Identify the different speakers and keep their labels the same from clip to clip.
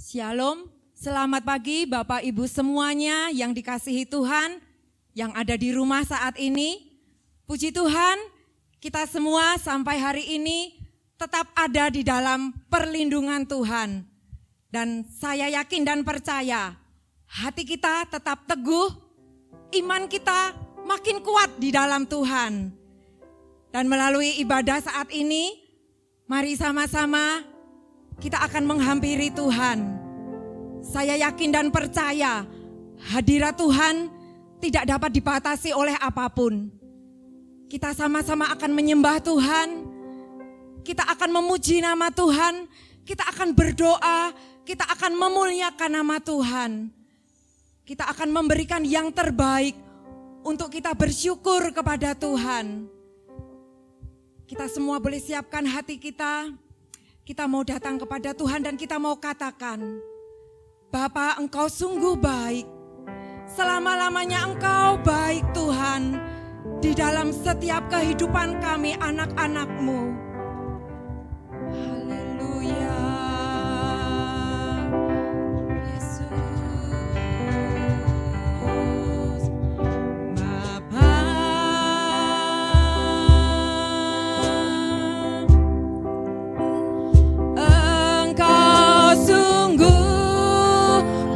Speaker 1: Shalom, selamat pagi Bapak Ibu semuanya yang dikasihi Tuhan, yang ada di rumah saat ini. Puji Tuhan, kita semua sampai hari ini tetap ada di dalam perlindungan Tuhan. Dan saya yakin dan percaya, hati kita tetap teguh, iman kita makin kuat di dalam Tuhan. Dan melalui ibadah saat ini, mari sama-sama kita akan menghampiri Tuhan. Saya yakin dan percaya hadirat Tuhan tidak dapat dibatasi oleh apapun. Kita sama-sama akan menyembah Tuhan, kita akan memuji nama Tuhan, kita akan berdoa, kita akan memuliakan nama Tuhan. Kita akan memberikan yang terbaik untuk kita bersyukur kepada Tuhan. Kita semua boleh siapkan hati kita. Kita mau datang kepada Tuhan dan kita mau katakan, Bapa, Engkau sungguh baik. Selama-lamanya Engkau baik Tuhan. Di dalam setiap kehidupan kami anak-anak-Mu. Haleluya. Yesus. Bapa, Engkau sungguh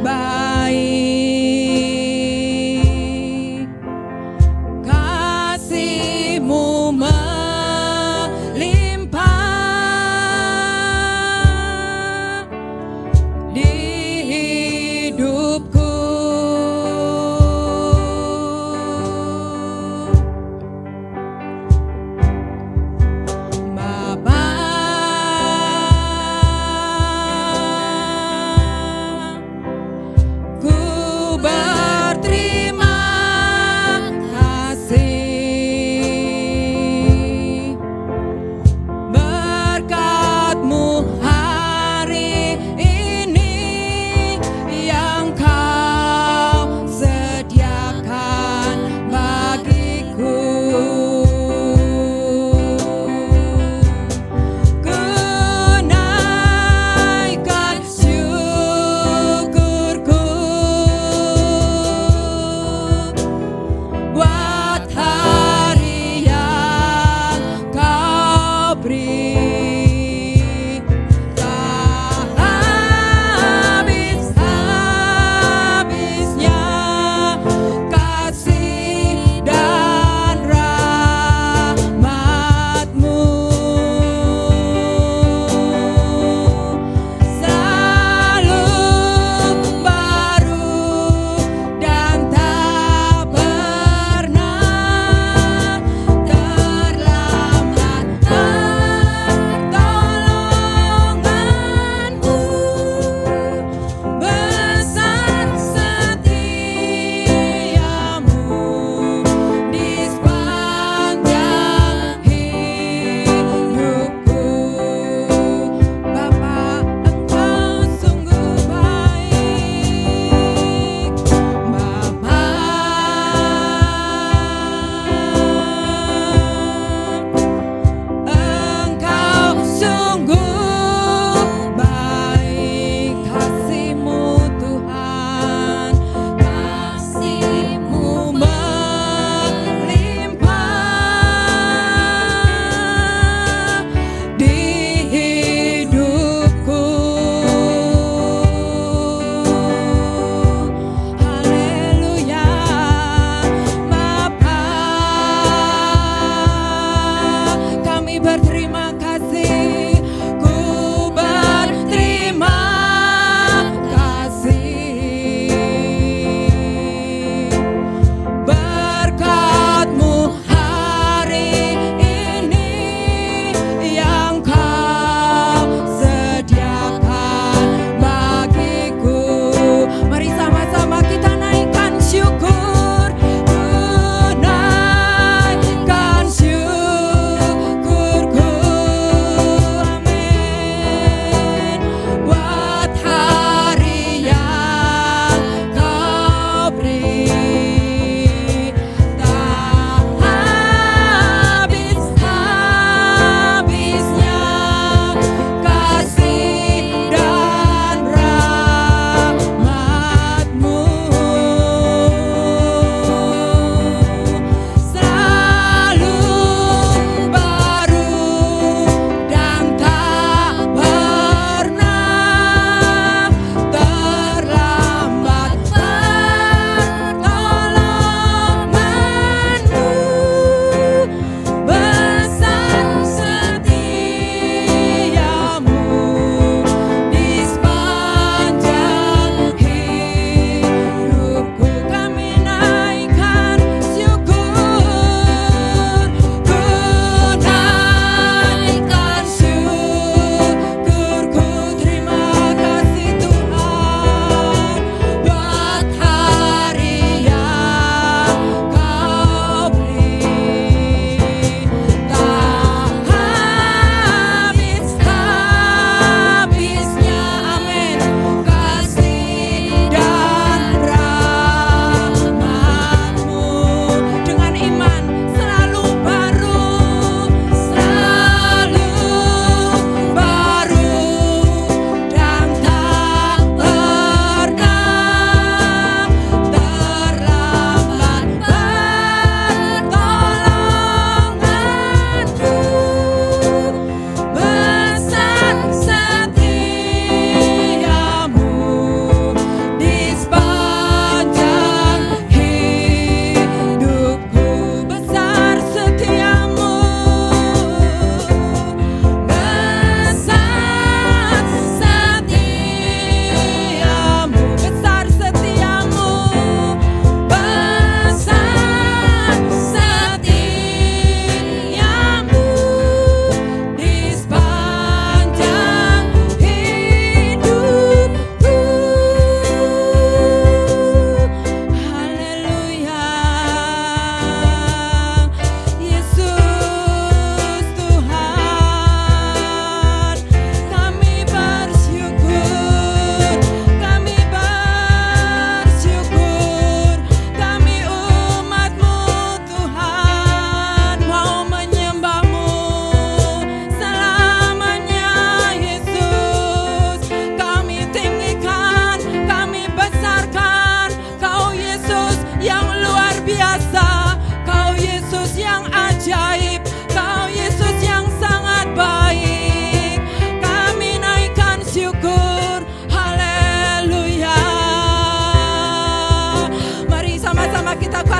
Speaker 1: baik, kasih-Mu melimpah.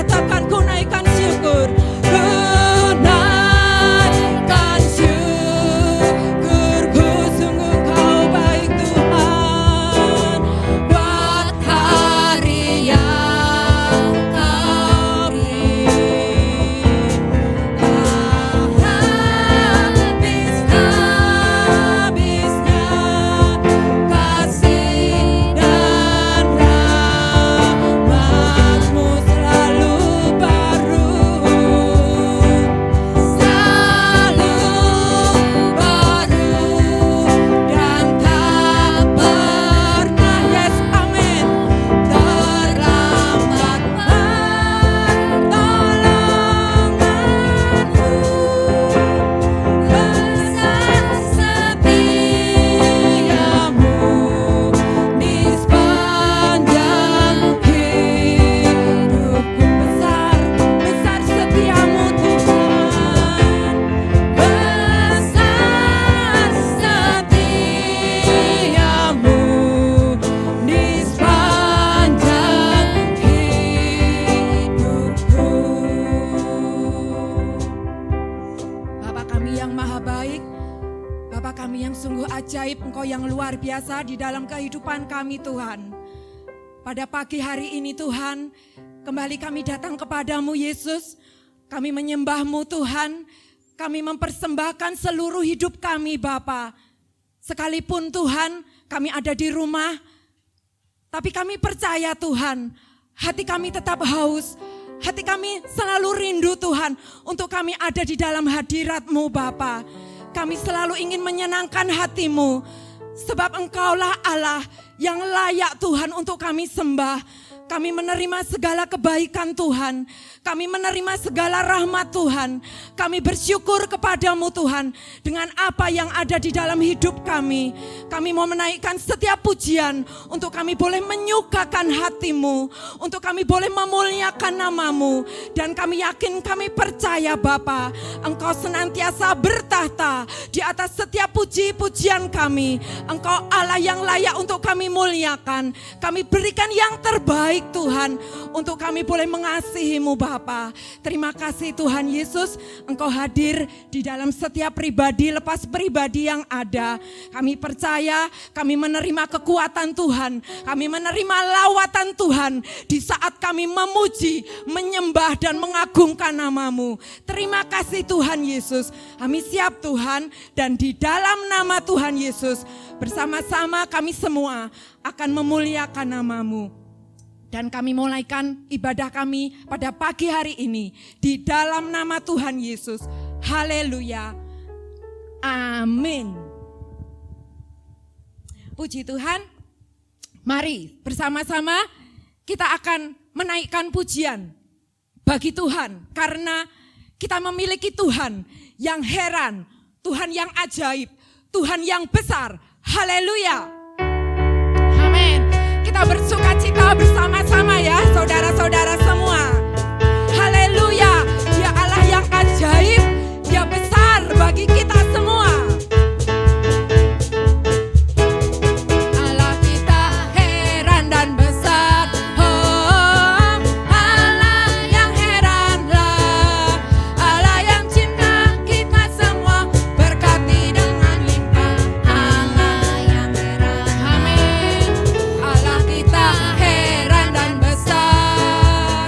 Speaker 1: katakan ku naikkan syukur. Ku naikkan syukurku, sungguh kau baik Tuhan. Buat hari yang kau beri, habis-habisnya kasih dan rahmat-Mu selalu baru, dan tak pernah, yes, amin, terlambat pertolongan-Mu. Besar setiamu di sepanjang hidupku. Besar, besar setiamu Tuhan. Besar setiamu di sepanjang hidupku. Bapa kami yang maha baik, Bapa kami yang sungguh ajaib, Engkau yang luar biasa di dalam kehidupan kami Tuhan. Pada pagi hari ini Tuhan, kembali kami datang kepadamu Yesus. Kami menyembah-Mu Tuhan, kami mempersembahkan seluruh hidup kami Bapa. Sekalipun Tuhan kami ada di rumah, tapi kami percaya Tuhan, hati kami tetap haus, hati kami selalu rindu Tuhan untuk kami ada di dalam hadirat-Mu Bapa. Kami selalu ingin menyenangkan hati-Mu, sebab Engkaulah Allah yang layak Tuhan untuk kami sembah. Kami menerima segala kebaikan Tuhan, kami menerima segala rahmat Tuhan. Kami bersyukur kepadamu Tuhan dengan apa yang ada di dalam hidup kami. Kami mau menaikkan setiap pujian untuk kami boleh menyukakan hati-Mu, untuk kami boleh memuliakan nama-Mu. Dan kami yakin, kami percaya Bapa, Engkau senantiasa bertahta di atas setiap puji-pujian kami. Engkau Allah yang layak untuk kami muliakan. Kami berikan yang terbaik Tuhan untuk kami boleh mengasihi-Mu Bapa. Terima kasih Tuhan Yesus, Engkau hadir di dalam setiap pribadi lepas pribadi yang ada. Kami percaya, kami menerima kekuatan Tuhan, kami menerima lawatan Tuhan di saat kami memuji, menyembah dan mengagungkan nama-Mu. Terima kasih Tuhan Yesus, kami siap Tuhan, dan di dalam nama Tuhan Yesus bersama-sama kami semua akan memuliakan nama-Mu. Dan kami mulaikan ibadah kami pada pagi hari ini di dalam nama Tuhan Yesus. Haleluya. Amin. Puji Tuhan. Mari bersama-sama kita akan menaikkan pujian bagi Tuhan. Karena kita memiliki Tuhan yang heran, Tuhan yang ajaib, Tuhan yang besar. Haleluya. Kita bersuka cita bersama-sama ya saudara-saudara semua. Haleluya, Dia Allah yang ajaib, Dia besar bagi kita semua. Allah kita heran dan besar, oh Allah yang heranlah, Allah yang cinta kita semua, berkati dengan limpah, Allah yang heran. Amin. Allah kita heran dan besar.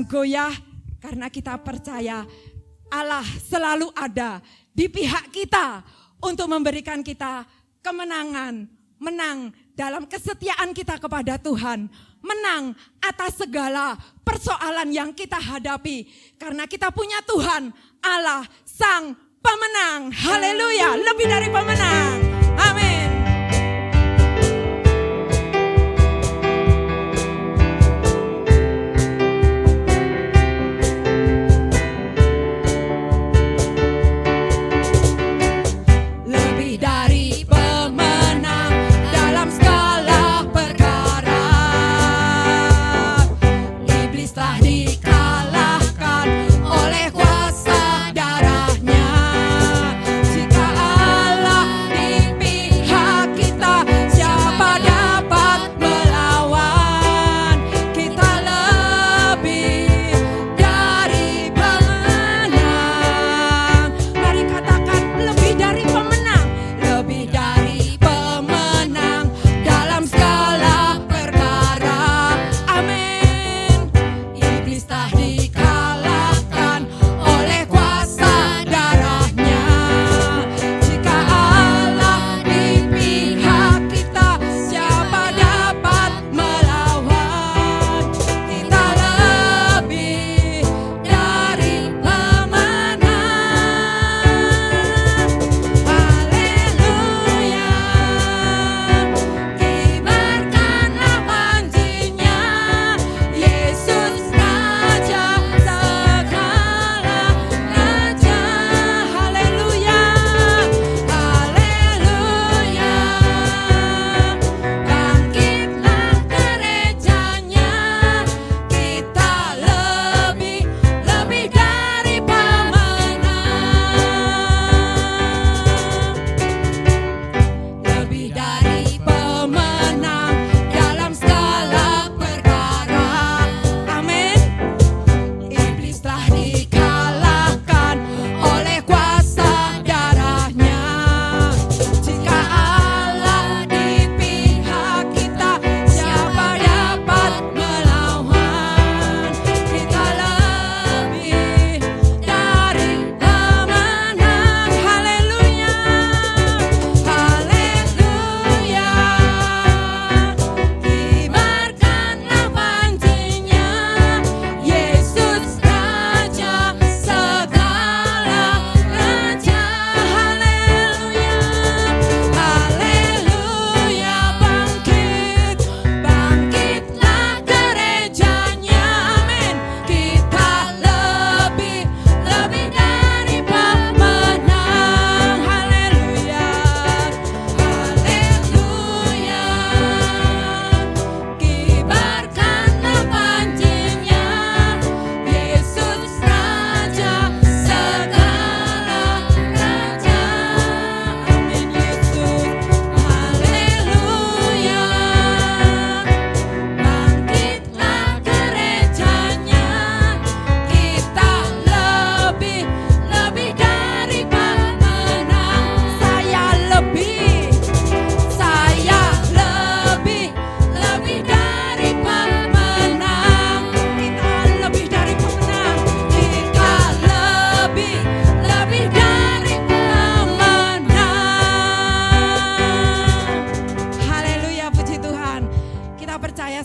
Speaker 1: goyah karena kita percaya Allah selalu ada di pihak kita untuk memberikan kita kemenangan, menang dalam kesetiaan kita kepada Tuhan, menang atas segala persoalan yang kita hadapi karena kita punya Tuhan Allah Sang Pemenang. Haleluya, lebih dari pemenang. Amin.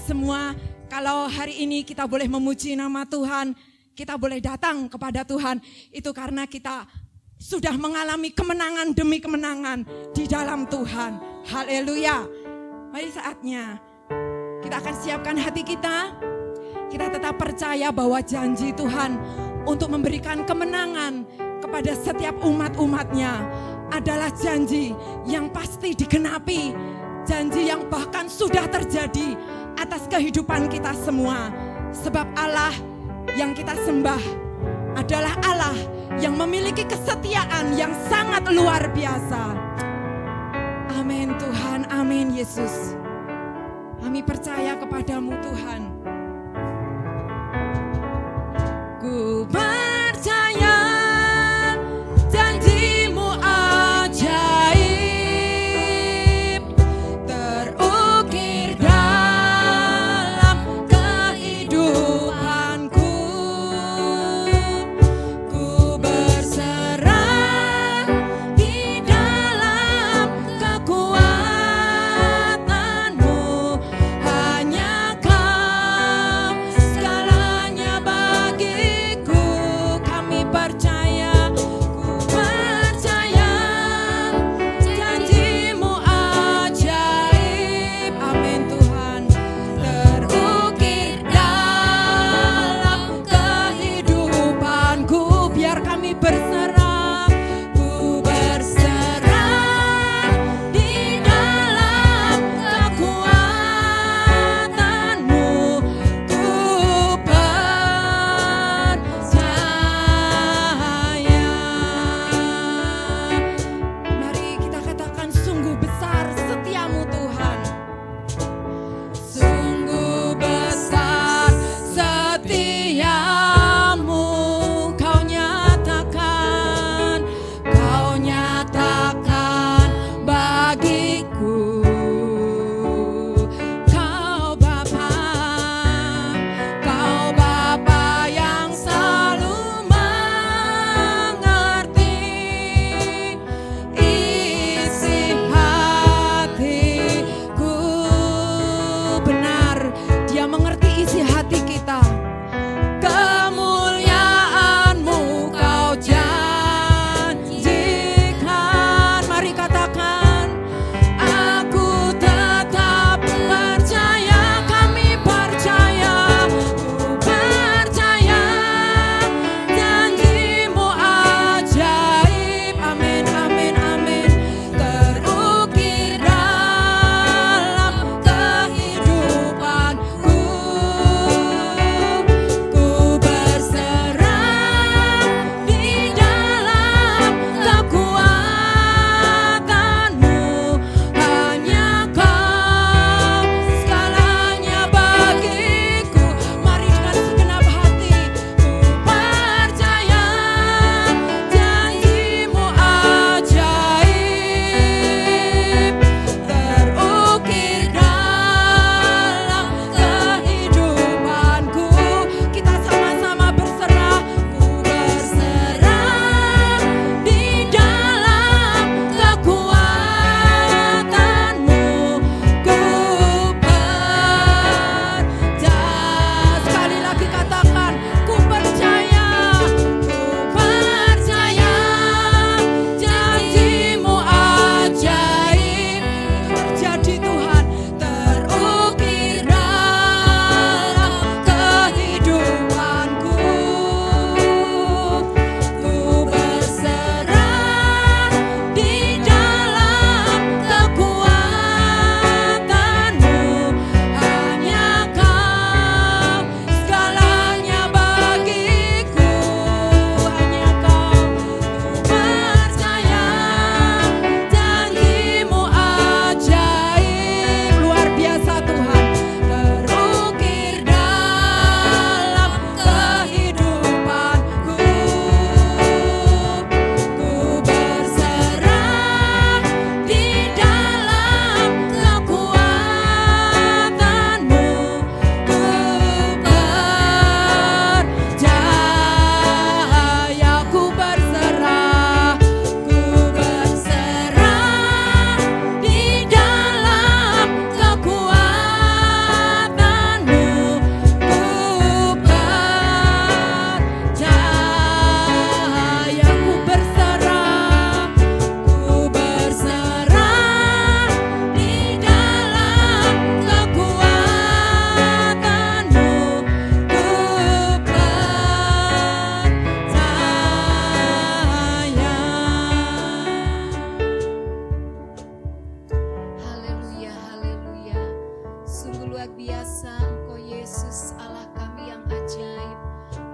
Speaker 1: semua, kalau hari ini kita boleh memuji nama Tuhan, kita boleh datang kepada Tuhan, itu karena kita sudah mengalami kemenangan demi kemenangan di dalam Tuhan. Haleluya. Mari saatnya kita akan siapkan hati kita. Kita tetap percaya bahwa janji Tuhan untuk memberikan kemenangan kepada setiap umat-umatnya adalah janji yang pasti digenapi. Janji yang bahkan sudah terjadi atas kehidupan kita semua. Sebab Allah yang kita sembah adalah Allah yang memiliki kesetiaan yang sangat luar biasa. Amin Tuhan, amin Yesus. Kami percaya kepadamu Tuhan. Ku percaya janjimu ajaib, terukir dalam kehidupanku. bagiku. Kau Bapa yang selalu mengerti isi hatiku. Benar, Dia mengerti isi hati kita. Kemuliaan-Mu Kau janjikan. Mari katakan, aku tetap percaya, kami percaya, ku percaya, janji-Mu ajaib. Amin, amin, amin. Terukir dalam kehidupanku. Ku berserah di dalam kekuatan-Mu. Hanya Kau segalanya bagiku. Mari dengan segenap hati, ku percaya, janji-Mu ajaib, terukir dalam kehidupanku. Kita sama-sama berserah. Ku berserah di dalam kekuatan-Mu. Ku percaya. Sekali lagi katakan, ku percaya, janji-Mu ajaib. Terjadi Tuhan, terukir dalam kehidupanku. Ku berserah di dalam kekuatan-Mu. Hanya Kau segalanya bagiku. Hanya Kau. Ku percaya, janji-Mu ajaib. Luar biasa Tuhan, terukir dalam kehidupanku. Ku berserah di dalam kekuatan-Mu. Ku percaya, ku berserah di dalam kekuatan-Mu. Ku percaya, ku berserah di dalam kekuatan-Mu. Ku percaya.
Speaker 2: Haleluya, haleluya. Sungguh luar biasa Engkau Yesus, Allah kami yang ajaib,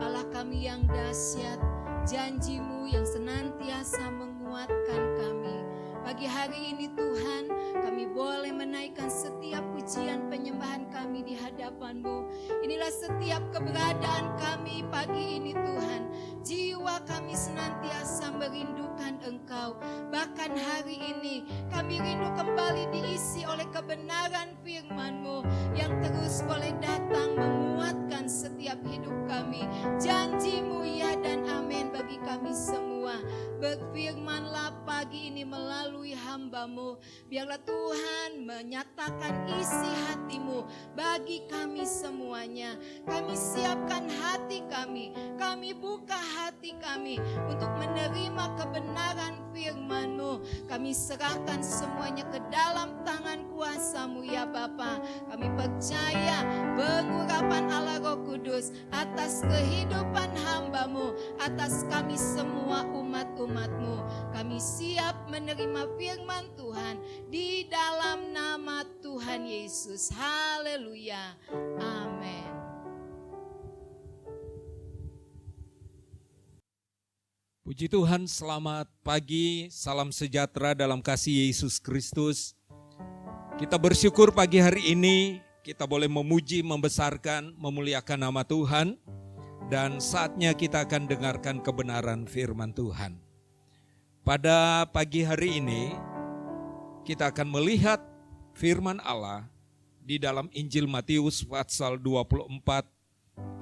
Speaker 2: Allah kami yang dahsyat. Janji-Mu yang senantiasa menguatkan kami. Pagi hari ini Tuhan, kami boleh menaikkan setiap pujian penyembahan kami di hadapan-Mu. Inilah setiap keberadaan kami pagi ini Tuhan. Jiwa kami senantiasa merindukan Engkau. Bahkan hari ini kami rindu kembali diisi oleh kebenaran firman-Mu yang terus boleh datang menguatkan setiap hidup kami. Janji-Mu ya dan amin bagi kami semua. Berfirmanlah pagi ini melalui hamba-Mu. Biarlah Tuhan menyatakan isi hati-Mu bagi kami semuanya. Kami siapkan hati kami. Kami buka hati kami untuk menerima kebenaran firman-Mu. Kami serahkan semuanya ke dalam tangan kuasa-Mu ya Bapa. Kami percaya pengurapan Allah Roh Kudus atas kehidupan hamba-Mu, atas kami semua umat-umat-Mu. Kami siap menerima firman Tuhan di dalam nama Tuhan Yesus. Haleluya. Amin.
Speaker 3: Puji Tuhan, selamat pagi, salam sejahtera dalam kasih Yesus Kristus. Kita bersyukur pagi hari ini kita boleh memuji, membesarkan, memuliakan nama Tuhan. Dan saatnya kita akan dengarkan kebenaran firman Tuhan. Pada pagi hari ini kita akan melihat firman Allah di dalam Injil Matius pasal 24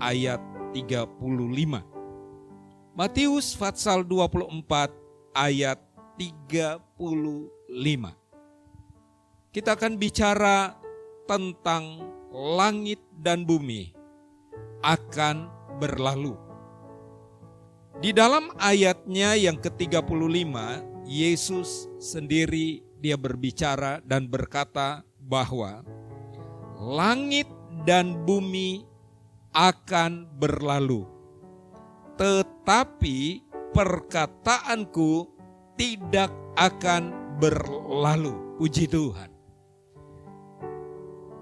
Speaker 3: ayat 35. Matius pasal 24 ayat 35. Kita akan bicara tentang langit dan bumi akan berlalu. Di dalam ayatnya yang ke-35, Yesus sendiri dia berbicara dan berkata bahwa langit dan bumi akan berlalu, tetapi perkataanku tidak akan berlalu. Puji Tuhan.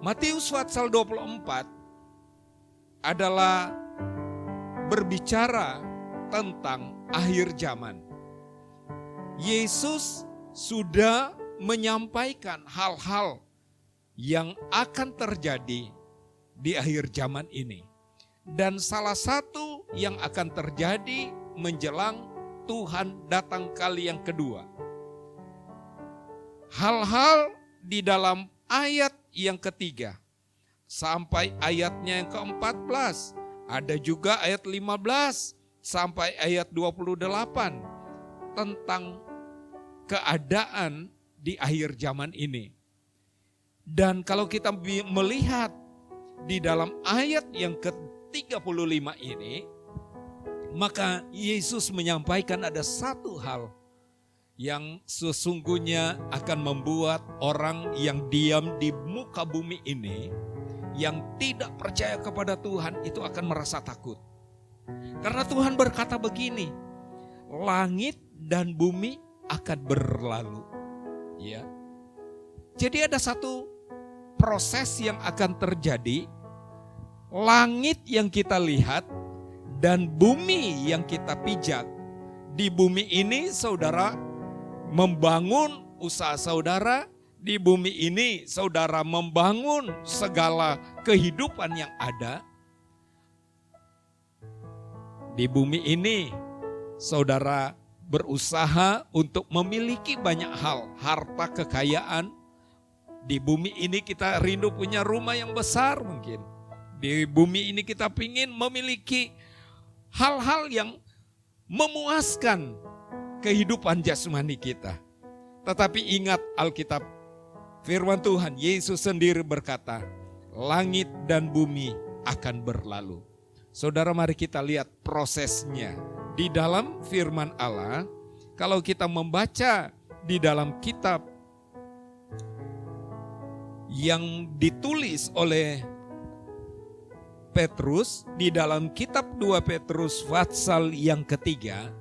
Speaker 3: Matius pasal 24 adalah berbicara tentang akhir zaman. Yesus sudah menyampaikan hal-hal yang akan terjadi di akhir zaman ini. Dan salah satu yang akan terjadi menjelang Tuhan datang kali yang kedua. Hal-hal di dalam ayat yang ketiga sampai ayatnya yang ke-14. Ada juga ayat 15 sampai ayat 28 tentang keadaan di akhir zaman ini. Dan kalau kita melihat di dalam ayat yang ke-35 ini, maka Yesus menyampaikan ada satu hal yang sesungguhnya akan membuat orang yang diam di muka bumi ini, yang tidak percaya kepada Tuhan itu akan merasa takut. Karena Tuhan berkata begini, langit dan bumi akan berlalu. Ya. Jadi ada satu proses yang akan terjadi, langit yang kita lihat dan bumi yang kita pijak. Di bumi ini saudara membangun usaha saudara, di bumi ini saudara membangun segala kehidupan yang ada. Di bumi ini saudara berusaha untuk memiliki banyak hal, harta kekayaan. Di bumi ini kita rindu punya rumah yang besar mungkin. Di bumi ini kita ingin memiliki hal-hal yang memuaskan kehidupan jasmani kita. Tetapi ingat Alkitab, firman Tuhan, Yesus sendiri berkata, langit dan bumi akan berlalu. Saudara, mari kita lihat prosesnya. Di dalam firman Allah, kalau kita membaca di dalam kitab yang ditulis oleh Petrus, di dalam kitab 2 Petrus pasal yang ketiga,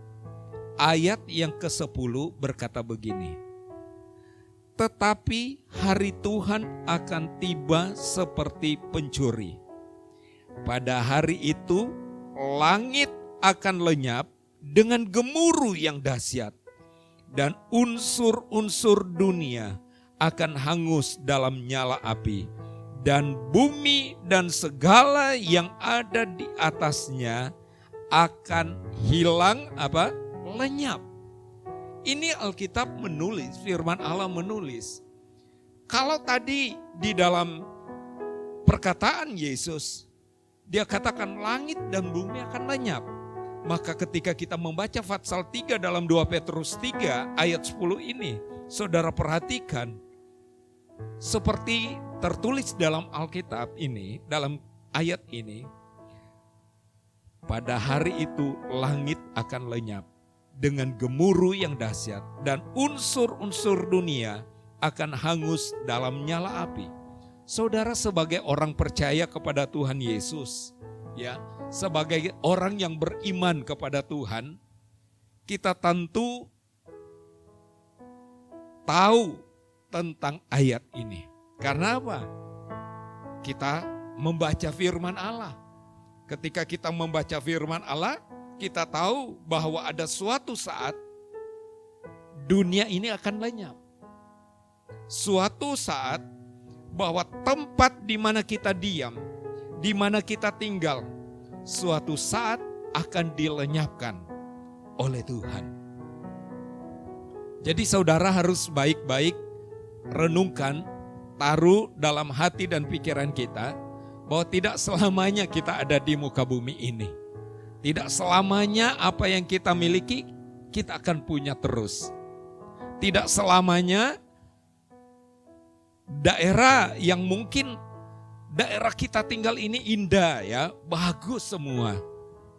Speaker 3: ayat yang ke-10 berkata begini. Tetapi hari Tuhan akan tiba seperti pencuri. Pada hari itu langit akan lenyap dengan gemuruh yang dahsyat, dan unsur-unsur dunia akan hangus dalam nyala api, dan bumi dan segala yang ada di atasnya akan hilang lenyap. Ini Alkitab menulis, firman Allah menulis. Kalau tadi di dalam perkataan Yesus, dia katakan langit dan bumi akan lenyap. Maka ketika kita membaca pasal 3 dalam 2 Petrus 3 ayat 10 ini, saudara perhatikan, seperti tertulis dalam Alkitab ini, dalam ayat ini, pada hari itu langit akan lenyap dengan gemuruh yang dahsyat, dan unsur-unsur dunia akan hangus dalam nyala api. Saudara, sebagai orang percaya kepada Tuhan Yesus, ya, sebagai orang yang beriman kepada Tuhan, kita tentu tahu tentang ayat ini. Karena apa? Kita membaca firman Allah. Ketika kita membaca firman Allah, kita tahu bahwa ada suatu saat dunia ini akan lenyap. Suatu saat bahwa tempat di mana kita diam, di mana kita tinggal, suatu saat akan dilenyapkan oleh Tuhan. Jadi saudara harus baik-baik renungkan, taruh dalam hati dan pikiran kita bahwa tidak selamanya kita ada di muka bumi ini. Tidak selamanya apa yang kita miliki kita akan punya terus. Tidak selamanya daerah yang mungkin daerah kita tinggal ini indah ya, bagus semua.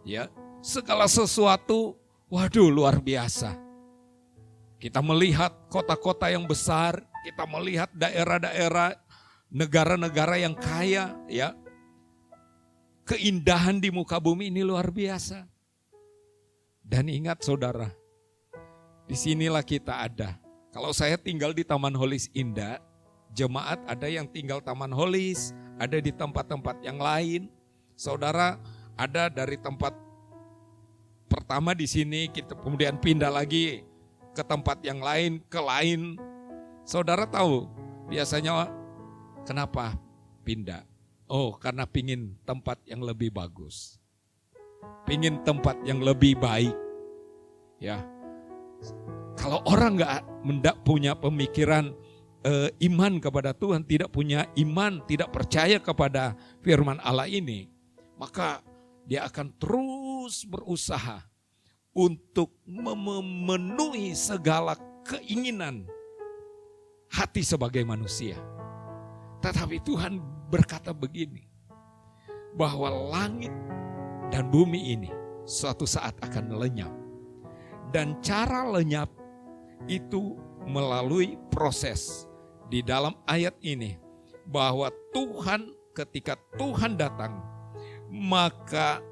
Speaker 3: Ya, segala sesuatu waduh luar biasa. Kita melihat kota-kota yang besar, kita melihat daerah-daerah, negara-negara yang kaya, ya. Keindahan di muka bumi ini luar biasa. Dan ingat saudara, disinilah kita ada. Kalau saya tinggal di Taman Holis Indah, jemaat ada yang tinggal Taman Holis, ada di tempat-tempat yang lain. Saudara ada dari tempat pertama di sini, kita kemudian pindah lagi ke tempat yang lain, ke lain. Saudara tahu biasanya kenapa pindah? Oh, karena pingin tempat yang lebih bagus. Pingin tempat yang lebih baik. Ya. Kalau orang nggak punya pemikiran iman kepada Tuhan, tidak punya iman, tidak percaya kepada firman Allah ini, maka dia akan terus berusaha untuk memenuhi segala keinginan hati sebagai manusia. Tetapi Tuhan berkata begini, bahwa langit dan bumi ini suatu saat akan lenyap. Dan cara lenyap itu melalui proses di dalam ayat ini, bahwa Tuhan ketika Tuhan datang, maka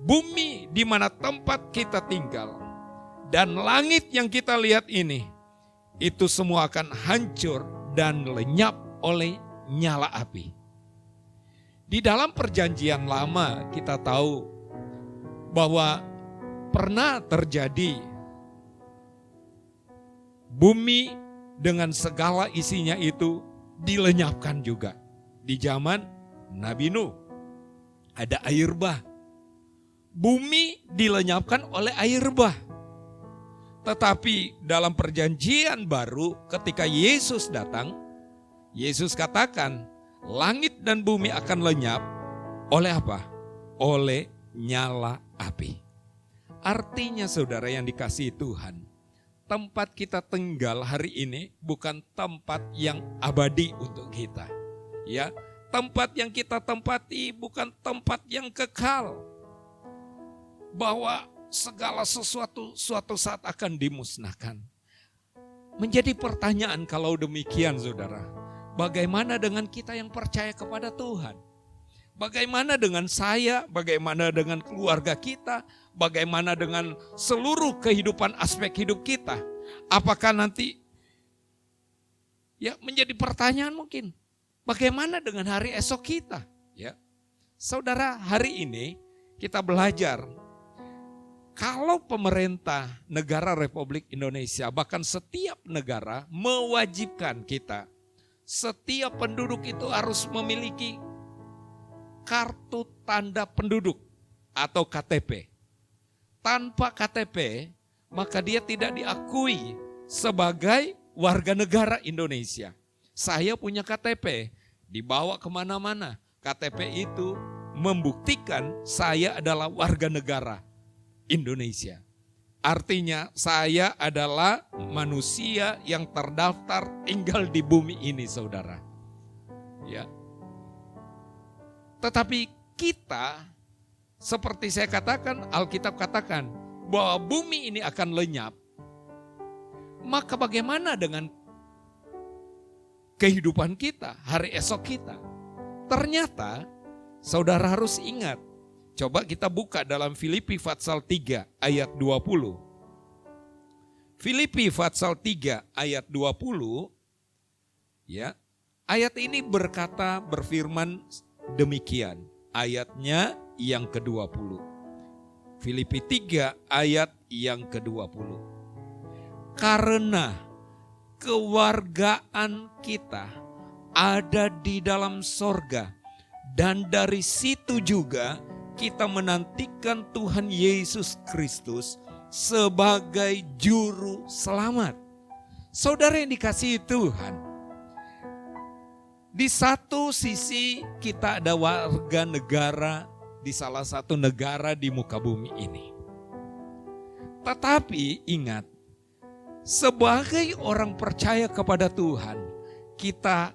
Speaker 3: bumi di mana tempat kita tinggal dan langit yang kita lihat ini, itu semua akan hancur dan lenyap oleh nyala api. Di dalam perjanjian lama kita tahu bahwa pernah terjadi bumi dengan segala isinya itu dilenyapkan juga. Di zaman Nabi Nuh ada air bah. Bumi dilenyapkan oleh air bah. Tetapi dalam perjanjian baru ketika Yesus datang, Yesus katakan langit dan bumi akan lenyap oleh apa? Oleh nyala api. Artinya saudara yang dikasihi Tuhan, tempat kita tinggal hari ini bukan tempat yang abadi untuk kita. Ya, tempat yang kita tempati bukan tempat yang kekal. Bahwa segala sesuatu suatu saat akan dimusnahkan. Menjadi pertanyaan kalau demikian saudara, bagaimana dengan kita yang percaya kepada Tuhan? Bagaimana dengan saya, bagaimana dengan keluarga kita, bagaimana dengan seluruh kehidupan aspek hidup kita? Apakah nanti, ya menjadi pertanyaan mungkin, bagaimana dengan hari esok kita? Ya, saudara, hari ini kita belajar, kalau pemerintah negara Republik Indonesia, bahkan setiap negara mewajibkan kita, setiap penduduk itu harus memiliki kartu tanda penduduk atau KTP. Tanpa KTP, maka dia tidak diakui sebagai warga negara Indonesia. Saya punya KTP, dibawa kemana-mana. KTP itu membuktikan saya adalah warga negara Indonesia. Artinya saya adalah manusia yang terdaftar tinggal di bumi ini, saudara. Ya. Tetapi kita, seperti saya katakan, Alkitab katakan bahwa bumi ini akan lenyap. Maka bagaimana dengan kehidupan kita, hari esok kita? Ternyata saudara harus ingat. Coba kita buka dalam Filipi pasal 3 ayat 20. Filipi pasal 3 ayat 20. Ya. Ayat ini berfirman demikian. Ayatnya yang ke-20. Filipi 3 ayat yang ke-20. Karena kewargaan kita ada di dalam sorga, dan dari situ juga kita menantikan Tuhan Yesus Kristus sebagai juru selamat. Saudara yang dikasihi Tuhan, di satu sisi kita ada warga negara di salah satu negara di muka bumi ini. Tetapi ingat, sebagai orang percaya kepada Tuhan, kita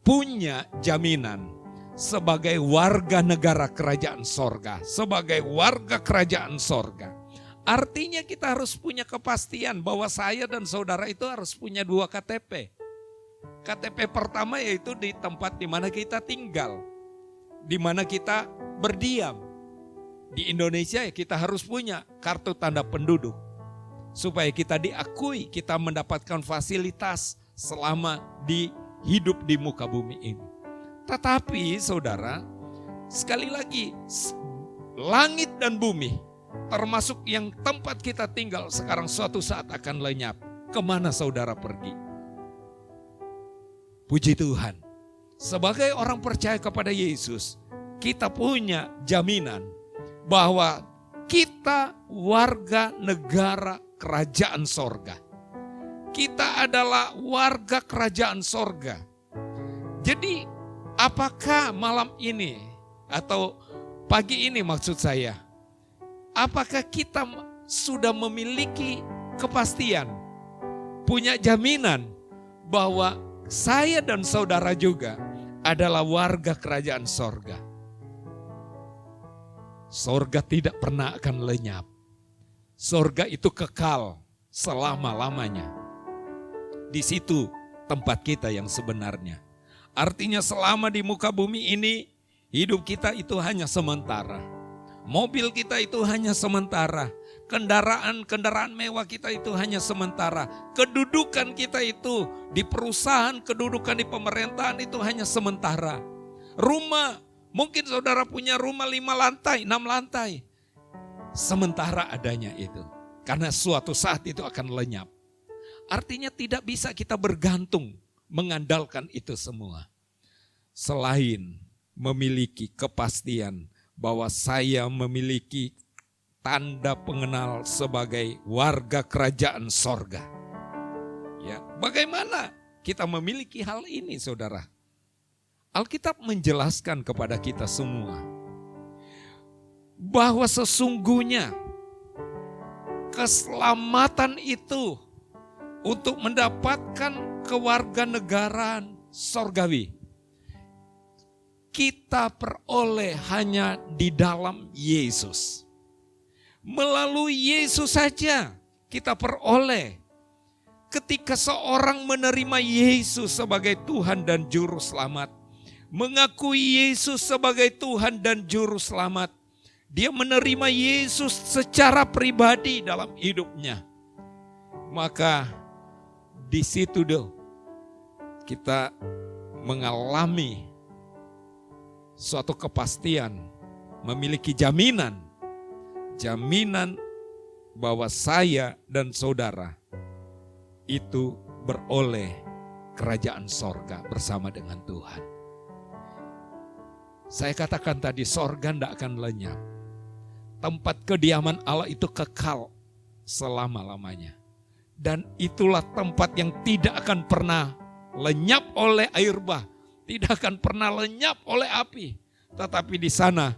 Speaker 3: punya jaminan sebagai warga negara kerajaan sorga, sebagai warga kerajaan sorga. Artinya kita harus punya kepastian bahwa saya dan saudara itu harus punya 2 KTP. KTP pertama yaitu di tempat di mana kita tinggal, di mana kita berdiam. Di Indonesia ya kita harus punya kartu tanda penduduk, supaya kita diakui, kita mendapatkan fasilitas selama hidup di muka bumi ini. Tetapi saudara, sekali lagi, langit dan bumi, termasuk yang tempat kita tinggal sekarang suatu saat akan lenyap. Kemana saudara pergi? Puji Tuhan, sebagai orang percaya kepada Yesus, kita punya jaminan bahwa kita warga negara kerajaan sorga. Kita adalah warga kerajaan sorga. Jadi apakah malam ini atau pagi ini maksud saya, apakah kita sudah memiliki kepastian, punya jaminan bahwa saya dan saudara juga adalah warga kerajaan sorga? Sorga tidak pernah akan lenyap. Sorga itu kekal selama-lamanya. Di situ tempat kita yang sebenarnya. Artinya selama di muka bumi ini, hidup kita itu hanya sementara. Mobil kita itu hanya sementara. Kendaraan mewah kita itu hanya sementara. Kedudukan kita itu di perusahaan, kedudukan di pemerintahan itu hanya sementara. Rumah, mungkin saudara punya rumah 5 lantai, 6 lantai. Sementara adanya itu. Karena suatu saat itu akan lenyap. Artinya tidak bisa kita bergantung mengandalkan itu semua. Selain memiliki kepastian bahwa saya memiliki tanda pengenal sebagai warga kerajaan sorga. Ya, bagaimana kita memiliki hal ini, saudara? Alkitab menjelaskan kepada kita semua bahwa sesungguhnya keselamatan itu untuk mendapatkan kewarganegaraan sorgawi, kita peroleh hanya di dalam Yesus. Melalui Yesus saja kita peroleh. Ketika seorang menerima Yesus sebagai Tuhan dan Juru Selamat, mengakui Yesus sebagai Tuhan dan Juru Selamat, dia menerima Yesus secara pribadi dalam hidupnya. Maka di situ kita mengalami suatu kepastian, memiliki jaminan bahwa saya dan saudara itu beroleh kerajaan sorga bersama dengan Tuhan. Saya katakan tadi, sorga tidak akan lenyap. Tempat kediaman Allah itu kekal selama-lamanya. Dan itulah tempat yang tidak akan pernah lenyap oleh air bah, tidak akan pernah lenyap oleh api. Tetapi di sana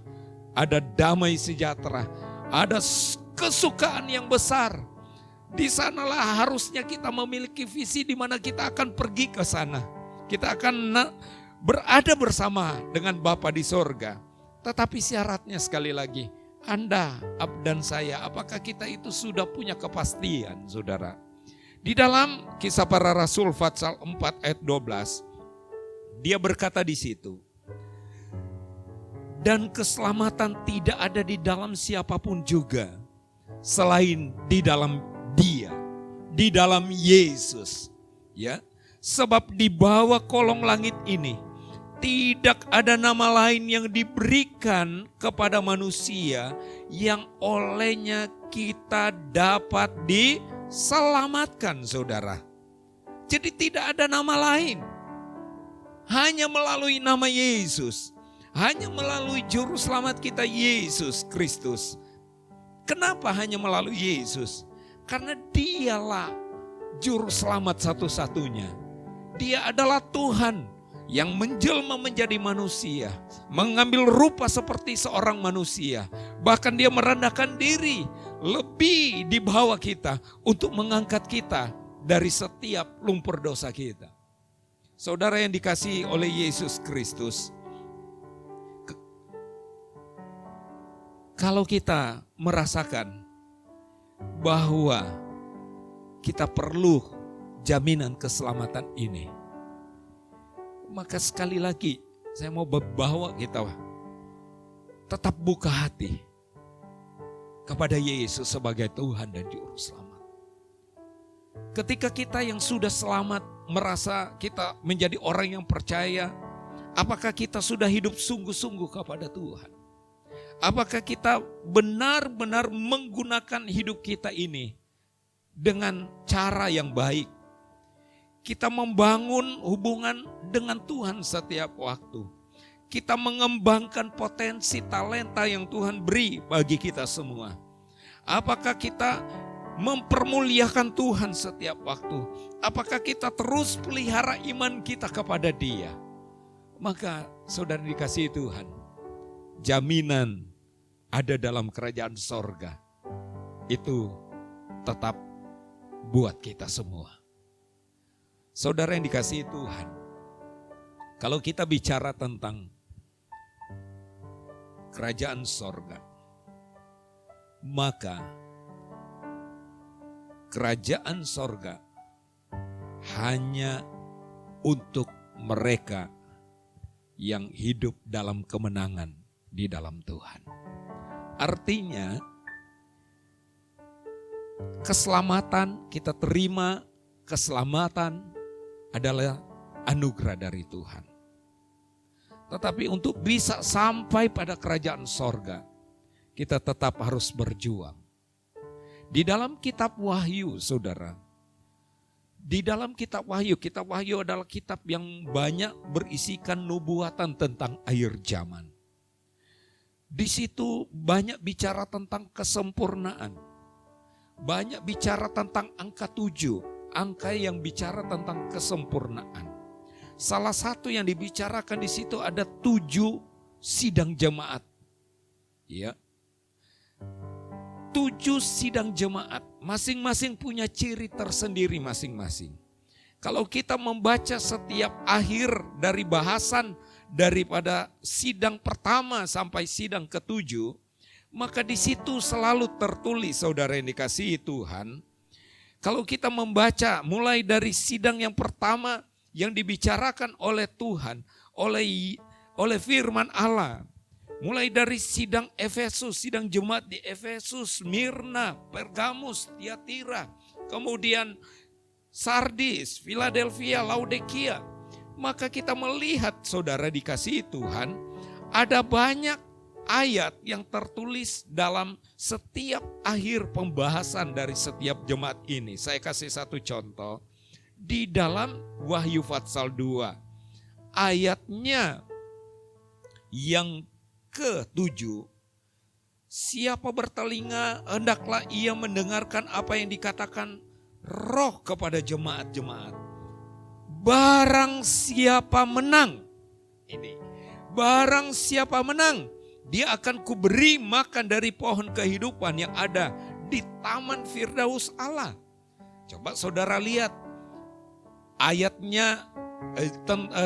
Speaker 3: ada damai sejahtera, ada kesukaan yang besar. Di sanalah harusnya kita memiliki visi di mana kita akan pergi ke sana. Kita akan berada bersama dengan Bapa di sorga. Tetapi syaratnya sekali lagi, Anda dan saya, apakah kita itu sudah punya kepastian, saudara? Di dalam Kisah Para Rasul pasal 4 ayat 12, dia berkata di situ, dan keselamatan tidak ada di dalam siapapun juga selain di dalam Dia, di dalam Yesus. Ya, sebab di bawah kolong langit ini tidak ada nama lain yang diberikan kepada manusia yang olehnya kita dapat diselamatkan, saudara. Jadi tidak ada nama lain. Hanya melalui nama Yesus. Hanya melalui Juru Selamat kita, Yesus Kristus. Kenapa hanya melalui Yesus? Karena dialah juru selamat satu-satunya. Dia adalah Tuhan yang menjelma menjadi manusia, mengambil rupa seperti seorang manusia. Bahkan dia merendahkan diri lebih di bawah kita untuk mengangkat kita dari setiap lumpur dosa kita. Saudara yang dikasihi oleh Yesus Kristus, kalau kita merasakan bahwa kita perlu jaminan keselamatan ini, maka sekali lagi saya mau bawa kita tetap buka hati kepada Yesus sebagai Tuhan dan Juru Selamat. Ketika kita yang sudah selamat merasa kita menjadi orang yang percaya, apakah kita sudah hidup sungguh-sungguh kepada Tuhan? Apakah kita benar-benar menggunakan hidup kita ini dengan cara yang baik? Kita membangun hubungan dengan Tuhan setiap waktu. Kita mengembangkan potensi talenta yang Tuhan beri bagi kita semua. Apakah kita mempermuliakan Tuhan setiap waktu? Apakah kita terus pelihara iman kita kepada Dia? Maka saudara dikasihi Tuhan, jaminan ada dalam kerajaan sorga itu tetap buat kita semua. Saudara yang dikasihi Tuhan, kalau kita bicara tentang kerajaan sorga, maka kerajaan sorga hanya untuk mereka yang hidup dalam kemenangan di dalam Tuhan. Artinya keselamatan kita terima, keselamatan adalah anugerah dari Tuhan. Tetapi untuk bisa sampai pada kerajaan sorga, kita tetap harus berjuang. Di dalam kitab Wahyu, saudara, di dalam kitab Wahyu adalah kitab yang banyak berisikan nubuatan tentang akhir zaman. Di situ banyak bicara tentang kesempurnaan, banyak bicara tentang angka 7. Angka yang bicara tentang kesempurnaan. Salah satu yang dibicarakan di situ ada 7 sidang jemaat. Ya. 7 sidang jemaat, masing-masing punya ciri tersendiri masing-masing. Kalau kita membaca setiap akhir dari bahasan daripada sidang pertama sampai sidang ke-7, maka di situ selalu tertulis, saudara yang dikasihi Tuhan. Kalau kita membaca mulai dari sidang yang pertama yang dibicarakan oleh Tuhan, oleh firman Allah. Mulai dari sidang Efesus, sidang jemaat di Efesus, Smyrna, Pergamus, Tiatira, kemudian Sardis, Philadelphia, Laodikia. Maka kita melihat, saudara dikasihi Tuhan, ada banyak ayat yang tertulis dalam setiap akhir pembahasan dari setiap jemaat ini. Saya kasih satu contoh. Di dalam Wahyu pasal 2, ayatnya yang ke-7, siapa bertelinga hendaklah ia mendengarkan apa yang dikatakan Roh kepada jemaat-jemaat. Barang siapa menang, ini, barang siapa menang, dia akan kuberi makan dari pohon kehidupan yang ada di taman Firdaus Allah. Coba saudara lihat ayatnya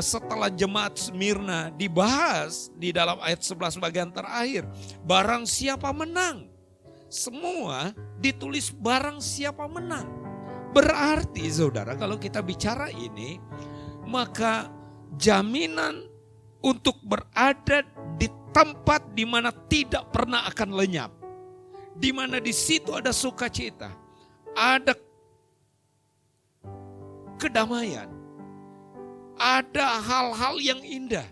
Speaker 3: setelah jemaat Smyrna dibahas di dalam ayat 11 bagian terakhir. Barang siapa menang. Semua ditulis barang siapa menang. Berarti saudara kalau kita bicara ini, maka jaminan untuk berada di tempat di mana tidak pernah akan lenyap. Di mana di situ ada sukacita, ada kedamaian, ada hal-hal yang indah.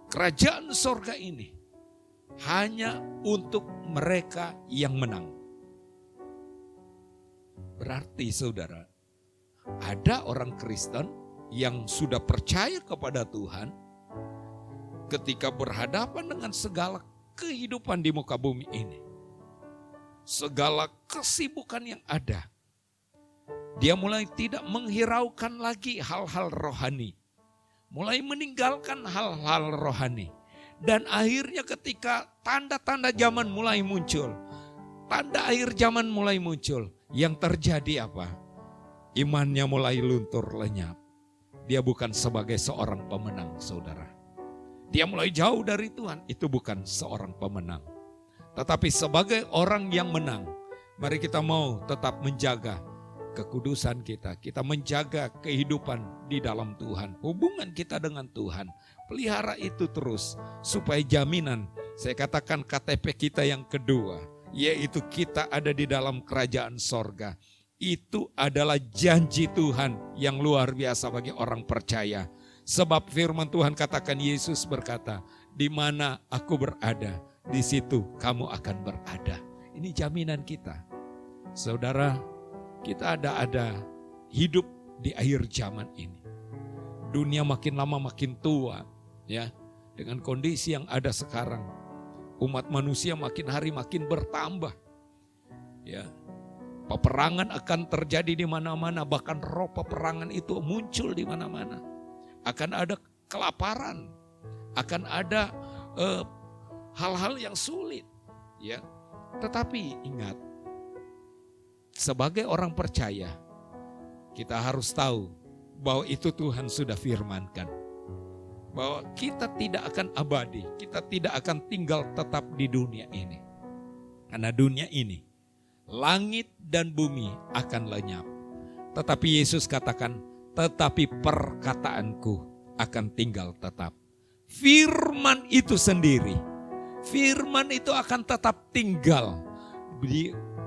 Speaker 3: Kerajaan sorga ini hanya untuk mereka yang menang. Berarti saudara, ada orang Kristen yang sudah percaya kepada Tuhan, ketika berhadapan dengan segala kehidupan di muka bumi ini, segala kesibukan yang ada, Dia mulai tidak menghiraukan lagi hal-hal rohani. Mulai meninggalkan hal-hal rohani. Dan akhirnya ketika tanda-tanda zaman mulai muncul. Tanda akhir zaman mulai muncul. Yang terjadi apa? Imannya mulai luntur lenyap. Dia bukan sebagai seorang pemenang, saudara. Dia mulai jauh dari Tuhan. Itu bukan seorang pemenang. Tetapi sebagai orang yang menang, mari kita mau tetap menjaga kekudusan kita. Kita menjaga kehidupan di dalam Tuhan. Hubungan kita dengan Tuhan. Pelihara itu terus. Supaya jaminan, saya katakan KTP kita yang kedua. Yaitu kita ada di dalam kerajaan sorga. Itu adalah janji Tuhan yang luar biasa bagi orang percaya. Sebab firman Tuhan katakan, Yesus berkata, di mana aku berada, di situ kamu akan berada. Ini jaminan kita. Saudara, kita ada hidup di akhir zaman ini. Dunia makin lama makin tua, ya. Dengan kondisi yang ada sekarang, umat manusia makin hari makin bertambah. Ya. Peperangan akan terjadi di mana-mana, bahkan roh peperangan itu muncul di mana-mana. Akan ada kelaparan, akan ada hal-hal yang sulit, ya. Tetapi ingat, sebagai orang percaya, kita harus tahu bahwa itu Tuhan sudah firmankan. Bahwa kita tidak akan abadi, kita tidak akan tinggal tetap di dunia ini. Karena dunia ini, langit dan bumi akan lenyap. Tetapi Yesus katakan, tetapi perkataanku akan tinggal tetap. Firman itu sendiri, firman itu akan tetap tinggal.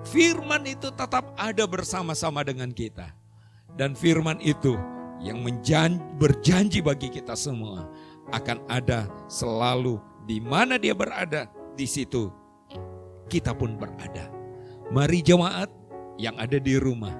Speaker 3: Firman itu tetap ada bersama-sama dengan kita. Dan firman itu yang berjanji bagi kita semua akan ada selalu di mana dia berada, di situ kita pun berada. Mari jemaat yang ada di rumah,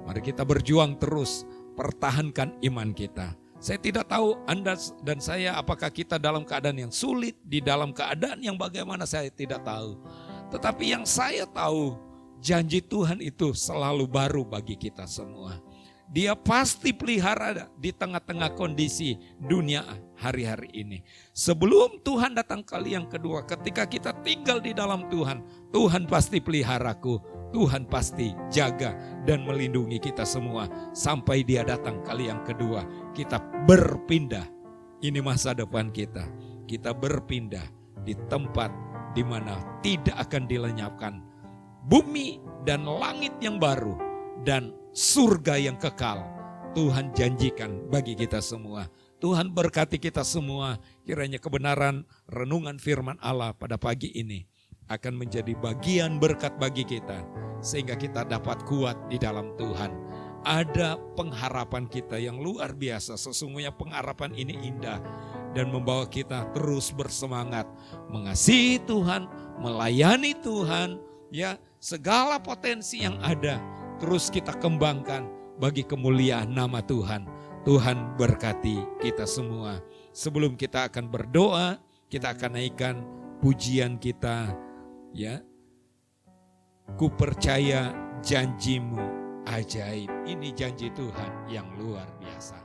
Speaker 3: mari kita berjuang terus, pertahankan iman kita. Saya tidak tahu Anda dan saya apakah kita dalam keadaan yang sulit, di dalam keadaan yang bagaimana saya tidak tahu. Tetapi yang saya tahu, janji Tuhan itu selalu baru bagi kita semua. Dia pasti pelihara di tengah-tengah kondisi dunia hari-hari ini. Sebelum Tuhan datang kali yang kedua, ketika kita tinggal di dalam Tuhan, Tuhan pasti peliharaku, Tuhan pasti jaga dan melindungi kita semua. Sampai dia datang kali yang kedua, kita berpindah. Ini masa depan kita. Kita berpindah di tempat di mana tidak akan dilenyapkan. Bumi dan langit yang baru dan surga yang kekal Tuhan janjikan bagi kita semua. Tuhan berkati kita semua. Kiranya kebenaran renungan firman Allah pada pagi ini akan menjadi bagian berkat bagi kita, sehingga kita dapat kuat di dalam Tuhan. Ada pengharapan kita yang luar biasa. Sesungguhnya pengharapan ini indah dan membawa kita terus bersemangat mengasihi Tuhan, melayani Tuhan, ya, segala potensi yang ada terus kita kembangkan bagi kemuliaan nama Tuhan. Tuhan berkati kita semua. Sebelum kita akan berdoa, kita akan naikkan pujian kita, ya. Ku percaya janjimu ajaib. Ini janji Tuhan yang luar biasa.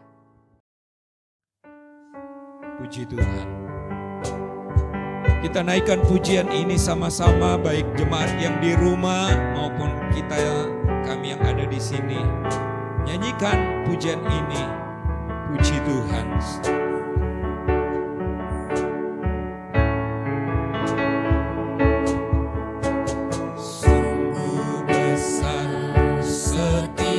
Speaker 3: Puji Tuhan. Kita naikkan pujian ini sama-sama, baik jemaat yang di rumah maupun kami yang ada di sini. Nyanyikan pujian ini. Puji Tuhan. Sungguh besar setiamu,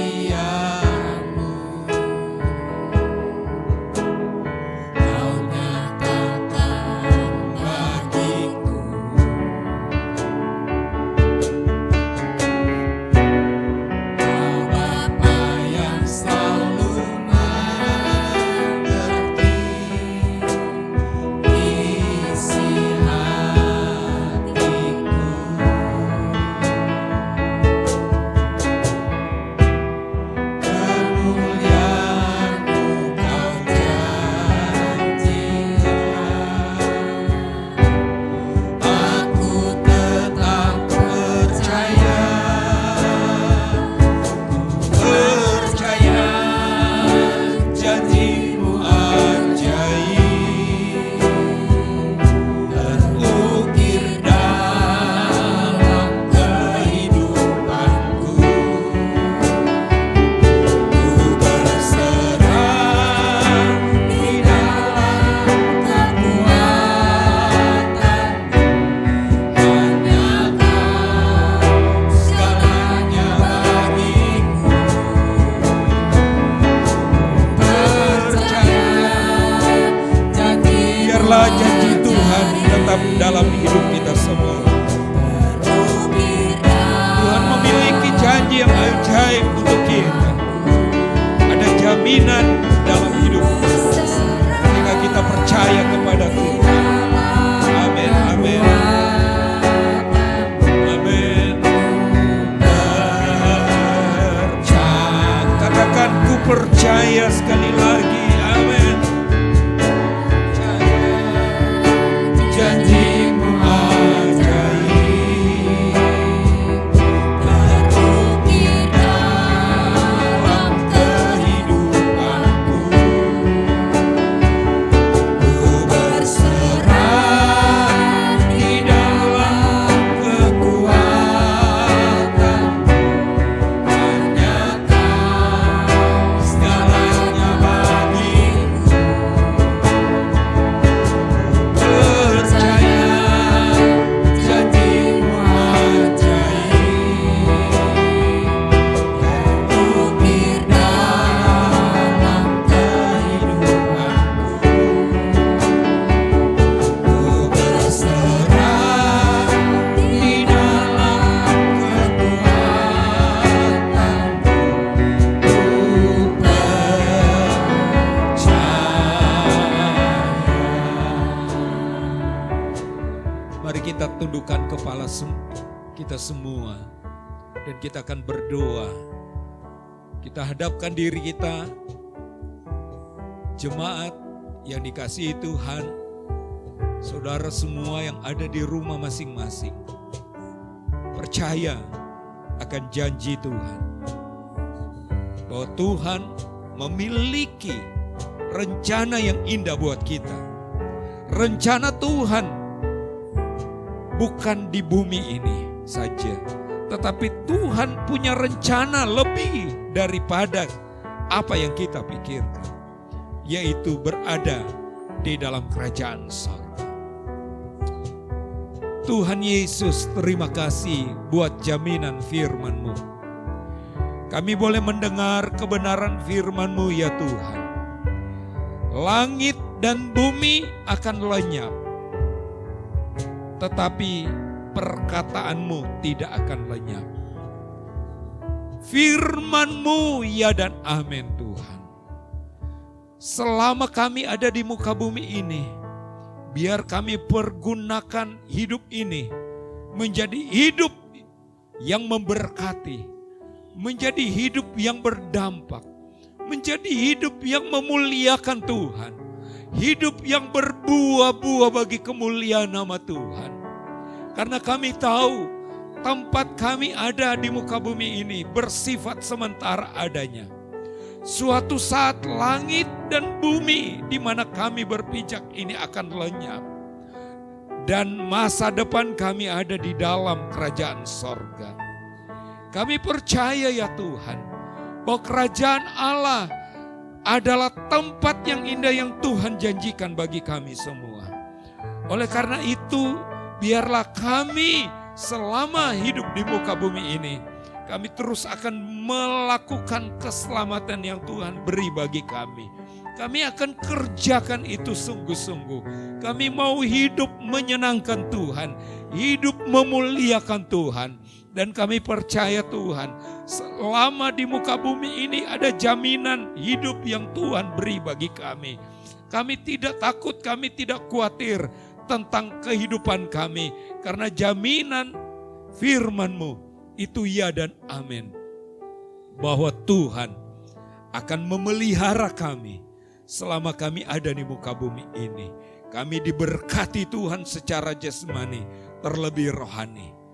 Speaker 3: Kau nyatakan bagiku. Kau Bapa yang selalu percaya sekali lagi. Amin. Janjimu ajaib, terukir dalam kehidupanku. Ku berserah di dalam kekuatan, hanya Kau segalanya bagiku. Percaya janjimu ajaib, terukir dalam kehidupanku. Ku berserah di dalam kekuatan, ku percaya. Mari kita tundukkan kepala kita semua dan kita akan berdoa. Kita hadapkan diri kita, jemaat yang dikasihi Tuhan, saudara semua yang ada di rumah masing-masing. Percaya akan janji Tuhan, bahwa Tuhan memiliki rencana yang indah buat kita. Rencana Tuhan bukan di bumi ini saja, tetapi Tuhan punya rencana lebih daripada apa yang kita pikirkan, yaitu berada di dalam kerajaan sorga. Tuhan Yesus, terima kasih buat jaminan firman-Mu. Kami boleh mendengar kebenaran firman-Mu ya Tuhan. Langit dan bumi akan lenyap, tetapi perkataan-Mu tidak akan lenyap. Firman-Mu ya dan amin Tuhan. Selama kami ada di muka bumi ini, biar kami pergunakan hidup ini menjadi hidup yang memberkati, menjadi hidup yang berdampak, menjadi hidup yang memuliakan Tuhan, hidup yang berbuah-buah bagi kemuliaan nama Tuhan. Karena kami tahu tempat kami ada di muka bumi ini bersifat sementara adanya. Suatu saat langit dan bumi di mana kami berpijak ini akan lenyap. Dan masa depan kami ada di dalam kerajaan sorga. Kami percaya ya Tuhan, bahwa kerajaan Allah adalah tempat yang indah yang Tuhan janjikan bagi kami semua. Oleh karena itu, biarlah kami selama hidup di muka bumi ini, kami terus akan melakukan keselamatan yang Tuhan beri bagi kami. Kami akan kerjakan itu sungguh-sungguh. Kami mau hidup menyenangkan Tuhan, hidup memuliakan Tuhan. Dan kami percaya Tuhan, selama di muka bumi ini ada jaminan hidup yang Tuhan beri bagi kami. Kami tidak takut, kami tidak khawatir tentang kehidupan kami. Karena jaminan firman-Mu itu ya dan amin. Bahwa Tuhan akan memelihara kami selama kami ada di muka bumi ini. Kami diberkati Tuhan secara jasmani, terlebih rohani.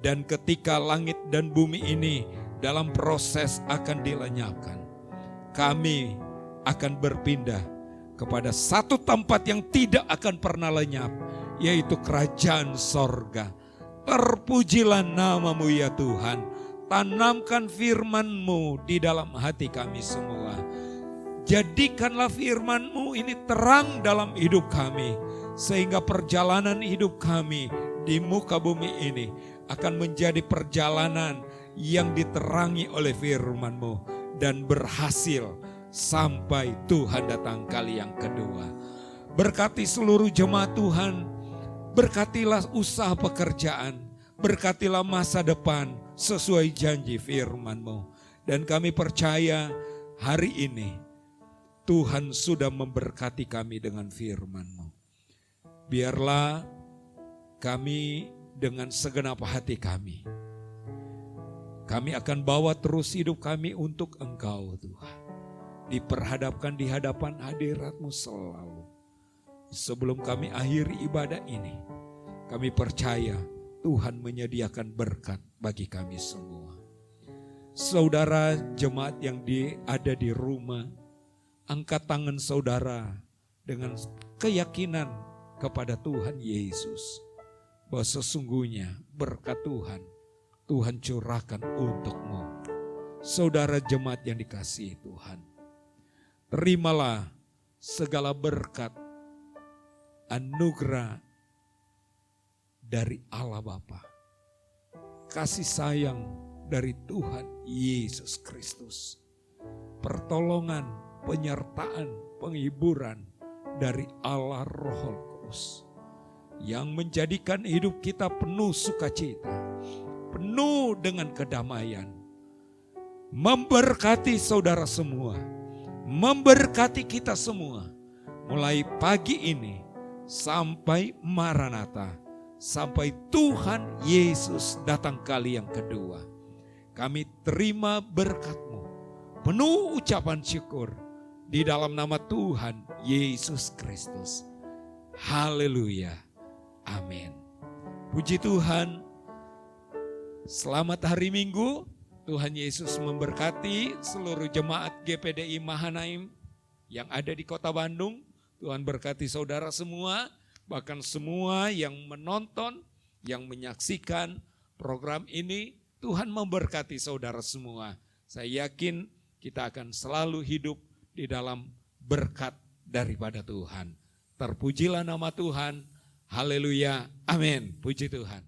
Speaker 3: Dan ketika langit dan bumi ini dalam proses akan dilenyapkan, kami akan berpindah kepada satu tempat yang tidak akan pernah lenyap, yaitu kerajaan sorga. Terpujilah nama-Mu ya Tuhan. Tanamkan firman-Mu di dalam hati kami semua. Jadikanlah firman-Mu ini terang dalam hidup kami, sehingga perjalanan hidup kami di muka bumi ini akan menjadi perjalanan yang diterangi oleh firman-Mu dan berhasil sampai Tuhan datang kali yang kedua. Berkati seluruh jemaat Tuhan, berkatilah usaha pekerjaan, berkatilah masa depan sesuai janji firman-Mu. Dan kami percaya hari ini Tuhan sudah memberkati kami dengan firman-Mu. Biarlah kami dengan segenap hati kami akan bawa terus hidup kami untuk Engkau Tuhan. diperhadapkan di hadapan hadirat-Mu selalu. Sebelum kami akhiri ibadah ini, kami percaya Tuhan menyediakan berkat bagi kami semua. Saudara jemaat yang ada di rumah, angkat tangan saudara dengan keyakinan kepada Tuhan Yesus, bahwa sesungguhnya berkat Tuhan curahkan untukmu. Saudara jemaat yang dikasihi Tuhan, terimalah segala berkat, anugerah dari Allah Bapa, kasih sayang dari Tuhan Yesus Kristus, pertolongan, penyertaan, penghiburan dari Allah Roh Kudus, yang menjadikan hidup kita penuh sukacita, penuh dengan kedamaian, memberkati saudara semua, memberkati kita semua, mulai pagi ini sampai Maranatha, sampai Tuhan Yesus datang kali yang kedua. Kami terima berkat-Mu, penuh ucapan syukur di dalam nama Tuhan Yesus Kristus. Haleluya, amin. Puji Tuhan, selamat hari Minggu. Tuhan Yesus memberkati seluruh jemaat GPDI Mahanaim yang ada di kota Bandung. Tuhan berkati saudara semua, bahkan semua yang menonton, yang menyaksikan program ini. Tuhan memberkati saudara semua. Saya yakin kita akan selalu hidup di dalam berkat daripada Tuhan. Terpujilah nama Tuhan. Haleluya, amin. Puji Tuhan.